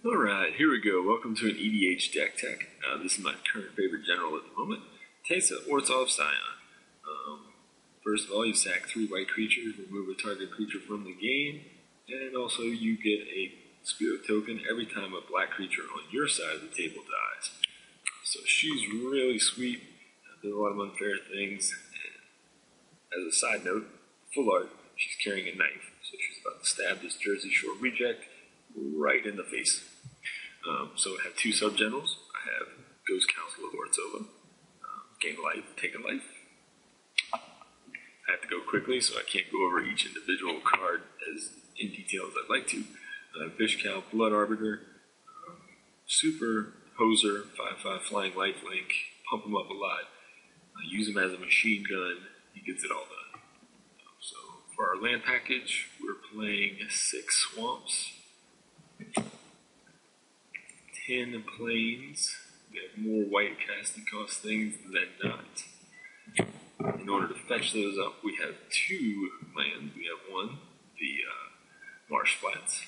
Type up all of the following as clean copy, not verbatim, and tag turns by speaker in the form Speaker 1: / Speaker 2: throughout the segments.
Speaker 1: Alright, here we go. Welcome to an EDH deck tech. This is my current favorite general at the moment, Teysa, Orzhov Scion. First of all, you sack 3 white creatures, remove a target creature from the game, and also you get a spirit token every time a black creature on your side of the table dies. So she's really sweet, does a lot of unfair things, and as a side note, full art, she's carrying a knife, so she's about to stab this Jersey Shore reject right in the face. So I have 2 sub-generals. I have Ghost Council of Orzhova, gain life, take a life. I have to go quickly, so I can't go over each individual card as in detail as I'd like to. Fish Cow, Blood Arbiter, Super Hoser, 5/5 Flying Lifelink, pump him up a lot. Use him as a machine gun, he gets it all done. So for our land package, we're playing 6 Swamps, 10 Plains. We have more white casting cost things than not. In order to fetch those up, we have 2 lands. We have one, the Marsh Flats,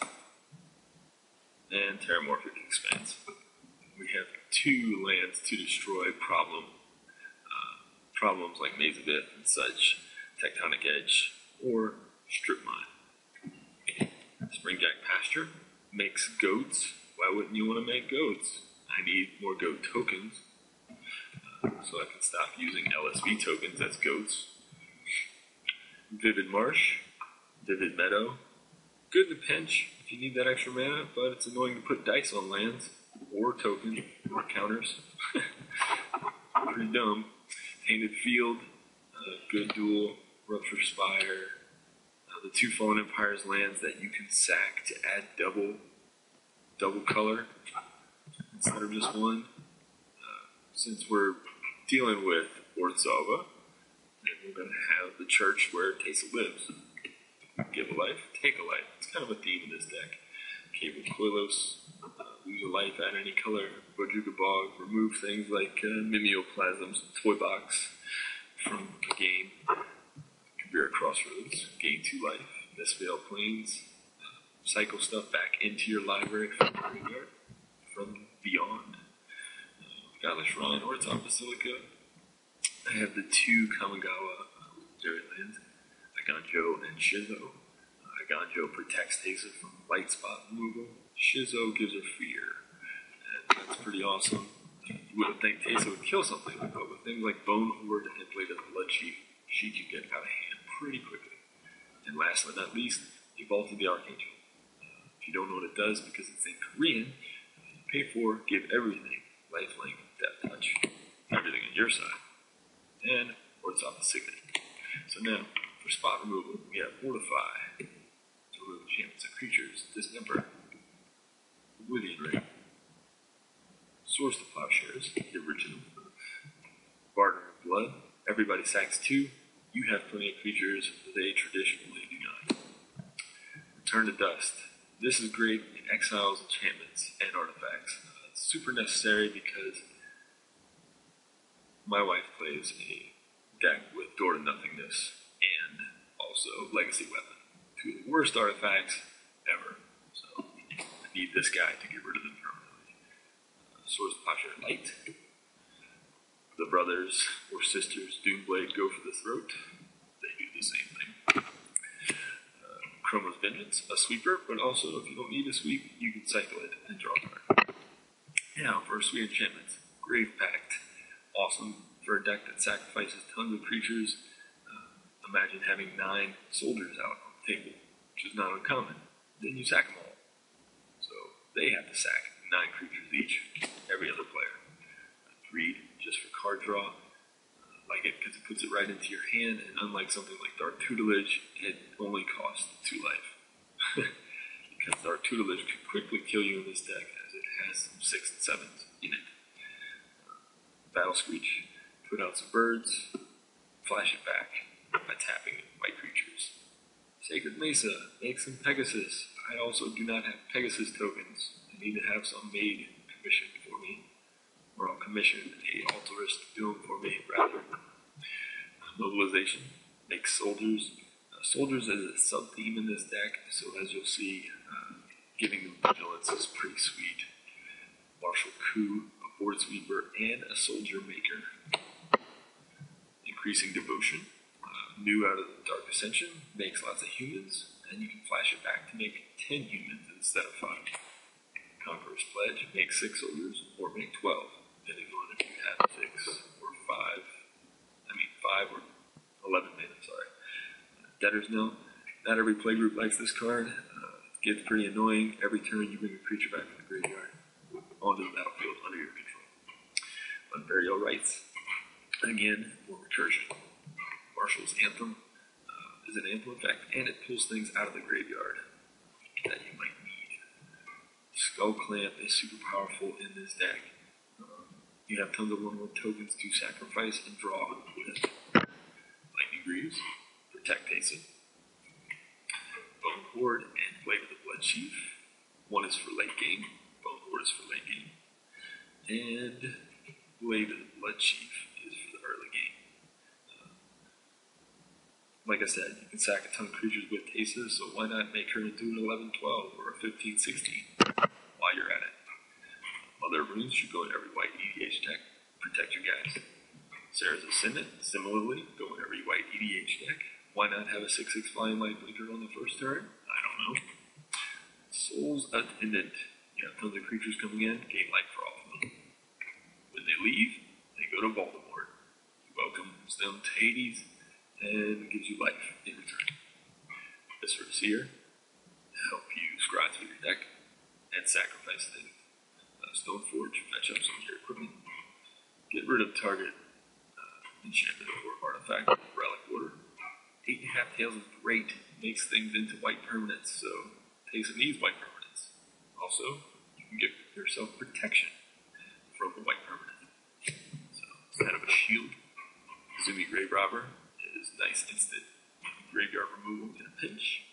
Speaker 1: and Terramorphic Expanse. We have 2 lands to destroy problems like Maze of Ith and such, Tectonic Edge, or Strip Mine. Springjack Pasture makes goats. Why wouldn't you want to make goats? I need more goat tokens, so I can stop using LSV tokens as goats. Vivid Marsh, Vivid Meadow. Good in a pinch if you need that extra mana, but it's annoying to put dice on lands, or tokens, or counters. Pretty dumb. Tainted Field, good duel, Rupture Spire. The 2 Fallen Empires lands that you can sack to add double color instead of just one. Since we're dealing with Orzhova, and we're going to have the church where Teysa lives. Give a life, take a life. It's kind of a theme in this deck. Cave of Koilos, lose a life, add any color. Bojuka Bog, remove things like mimeoplasms, toy box from the game. Kabira Crossroads, gain 2 life. Mistveil Plains, cycle stuff back into your library from the graveyard, from beyond. Godless Shrine, Orzhov Basilica. I have the 2 Kamigawa legendary lands, Eiganjo and Shizo. Eiganjo protects Teysa from light spot removal. Shizo gives her fear, and that's pretty awesome. You wouldn't think Teysa would kill something like that, but things like Bone Horde and Blade of the Blood Sheet, she can get out of hand pretty quickly. And last but not least, the Vault of the Archangel. If you don't know what it does because it's in Korean, you pay for, give everything, lifelink, death touch, everything on your side, and Orzhov Basilica. So now, for spot removal, we have Fortify, to remove enchantments and creatures, Dismember, Oblivion Ring, Source the Plowshares, the original, Barter of Blood, everybody sacks 2, you have plenty of creatures, they traditionally do not. Return to Dust. This is great in exiles, enchantments, and artifacts. It's super necessary because my wife plays a deck with Door to Nothingness and also Legacy Weapon. 2 of the worst artifacts ever. So I need this guy to get rid of them permanently. Source Plowshare Light. The brothers or sisters Doomblade go for the throat. They do the same thing. Chroma's Vengeance, a sweeper, but also if you don't need a sweep, you can cycle it and draw a card. Now for sweet enchantments. Grave Pact. Awesome for a deck that sacrifices tons of creatures. Imagine having 9 soldiers out on the table, which is not uncommon. Then you sack them all. So they have to sack 9 creatures each, every other player. Greed, just for card draw. Like it because it puts it right into your hand, and unlike something like Dark Tutelage, it only costs 2 life. Because Dark Tutelage could quickly kill you in this deck, as it has some 6 and 7s in it. Battle Screech, put out some birds, flash it back by tapping white creatures. Sacred Mesa, make some Pegasus. I also do not have Pegasus tokens. I need to have some made commissioned for me. Or I'll commission a Altarist Doom for me, rather. Mobilization, make soldiers. Soldiers is a sub-theme in this deck, so as you'll see, giving them Vigilance is pretty sweet. Martial Coup, a Board Sweeper, and a Soldier Maker. Increasing Devotion, new out of the Dark Ascension, makes lots of humans, and you can flash it back to make 10 humans instead of 5. Conqueror's Pledge, make 6 soldiers, or make 12, depending on if you have 6 or 5. 5 or 11 mana, sorry. Debtor's Note, not every playgroup likes this card. It gets pretty annoying. Every turn you bring a creature back from the graveyard onto the battlefield under your control. Unburial Rites, again, more recursion. Marshal's Anthem is an anthem effect, and it pulls things out of the graveyard that you might need. Skull Clamp is super powerful in this deck. You have tons of 1/1 tokens to sacrifice and draw with Lightning Greaves, Protect Teysa, Bone Horde, and Blade of the Blood Chief. One is for late game, Bone Horde is for late game, and Blade of the Blood Chief is for the early game. Like I said, you can sack a ton of creatures with Teysa, so why not make her into an 11-12 or a 15-16 while you're at it. Other runes should go in every white EDH deck. Protect your guys. Sarah's Ascendant, similarly, go in every white EDH deck. Why not have a 6/6 flying light blinker on the first turn? I don't know. Soul's Attendant. You have tons of creatures coming in, gain life for all of them. When they leave, they go to Voldemort. He welcomes them to Hades and gives you life in return. Viscera Seer, help you scry through your deck and sacrifice things. Stoneforge, fetch up some of your equipment. Get rid of target enchantment or artifact, relic order. 8.5 Tails is great, makes things into white permanents, so Teysa needs white permanents. Also, you can give yourself protection from a white permanent. So instead of a shield, Zumi Grave Robber is nice instant graveyard removal in a pinch.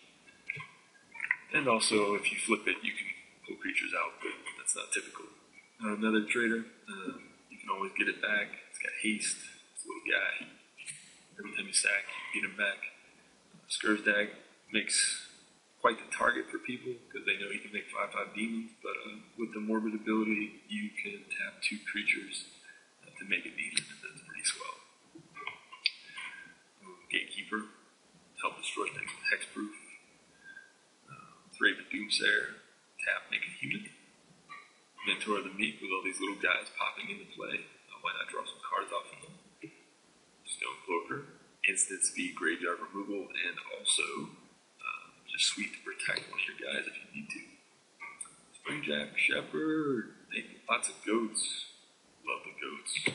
Speaker 1: And also, if you flip it, you can pull creatures out, but that's not typical. Another trader, you can always get it back. It's got haste. It's a little guy. Every time you sack, you get him back. Skurzdag makes quite the target for people because they know you can make 5/5 demons, but with the morbid ability, you can tap 2 creatures to make a demon, and that's pretty swell. Gatekeeper, help destroy things with hexproof. Thraven Doomsayer, tap, make a human. Mentor of the Meek with all these little guys popping into play. Why not draw some cards off of them? Stonecloaker, instant speed graveyard removal, and also just sweet to protect one of your guys if you need to. Springjack Shepherd, make lots of goats. Love the goats.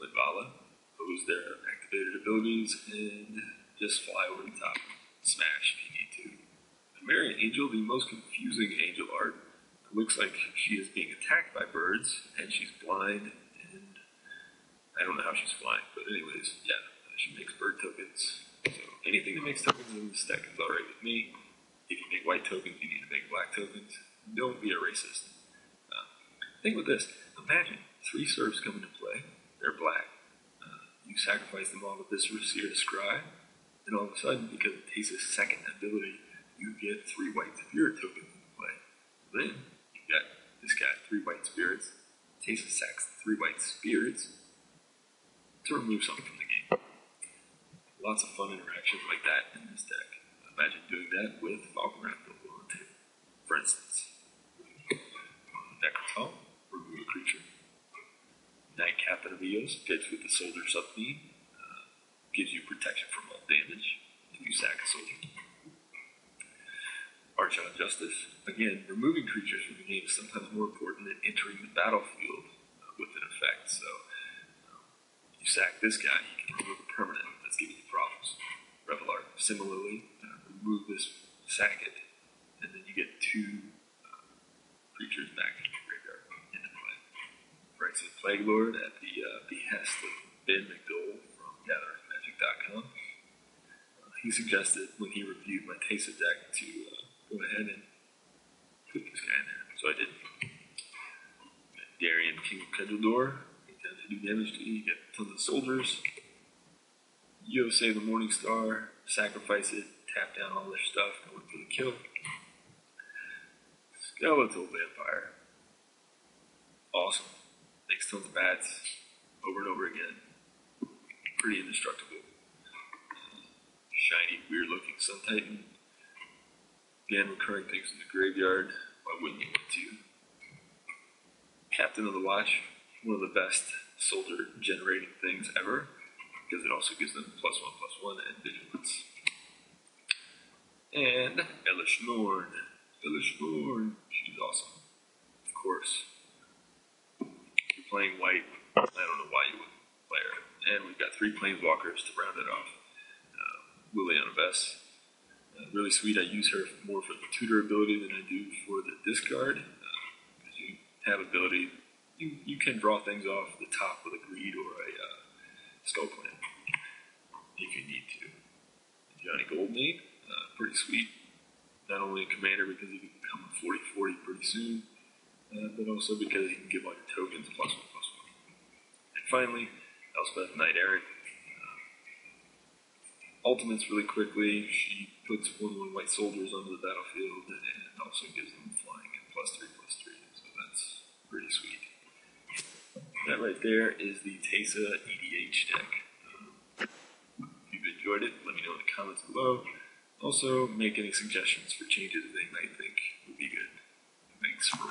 Speaker 1: Lidvala, pose their activated abilities and just fly over the top. Smash if you need to. Mary Angel, the most confusing angel art. It looks like she is being attacked by birds, and she's blind, and I don't know how she's flying, but anyways, yeah, she makes bird tokens. So anything that makes tokens in this deck is alright with me. If you make white tokens, you need to make black tokens. Don't be a racist. Think with this. Imagine 3 serfs come into play. They're black. You sacrifice them all to Viscera Seer to scry, and all of a sudden, because of Teysa's second ability, you get 3 white spirit tokens into play. Then, you've got this guy, 3 white spirits. Teysa sacks 3 white spirits to remove something from the game. Lots of fun interactions like that in this deck. Imagine doing that with Falcon Raptor on the table. For instance, Necrotal, remove a creature. Night Captain of Eos fits with the Soldier sub-theme. Gives you protection from all damage if you sack a soldier. Arch on Justice. Again, removing creatures from the game is sometimes more important than entering the battlefield with an effect. So, you sack this guy, you can remove a permanent that's giving you problems. Revelar, similarly, remove this, sack it, and then you get 2 creatures back in your graveyard into play. Phyrexian Plague Lord at the behest of Ben McDowell from GatheringMagic.com. He suggested when he reviewed my Teysa deck to go ahead and put this guy in there. So I did. Darian, King of Kedgeldor, get down to do damage to you. You get tons of soldiers. Yosei the Morningstar, sacrifice it, tap down all their stuff, go in for the kill. Skeletal Vampire. Awesome. Makes tons of bats over and over again. Pretty indestructible. Shiny, weird looking Sun Titan. Again, recurring things in the graveyard. Why wouldn't you want to? Captain of the Watch. One of the best soldier generating things ever, because it also gives them +1/+1 and vigilance. And Elish Norn. Elish Norn. She's awesome. Of course. If you're playing white, I don't know why you wouldn't play her. And we've got 3 Planeswalkers to round it off. Liliana Vess. Really sweet. I use her more for the tutor ability than I do for the discard. Because you have ability, you can draw things off the top with a Greed or a Skull Clan if you need to. Johnny Goldney, pretty sweet. Not only a commander because he can become a 40/40 pretty soon, but also because he can give all your tokens +1/+1. And finally, Elspeth Knight Errant. Ultimates really quickly. She puts 1/1 white soldiers onto the battlefield and also gives them flying and +3/+3. So that's pretty sweet. That right there is the Teysa EDH deck. If you've enjoyed it, let me know in the comments below. Also, make any suggestions for changes that you might think would be good. Thanks for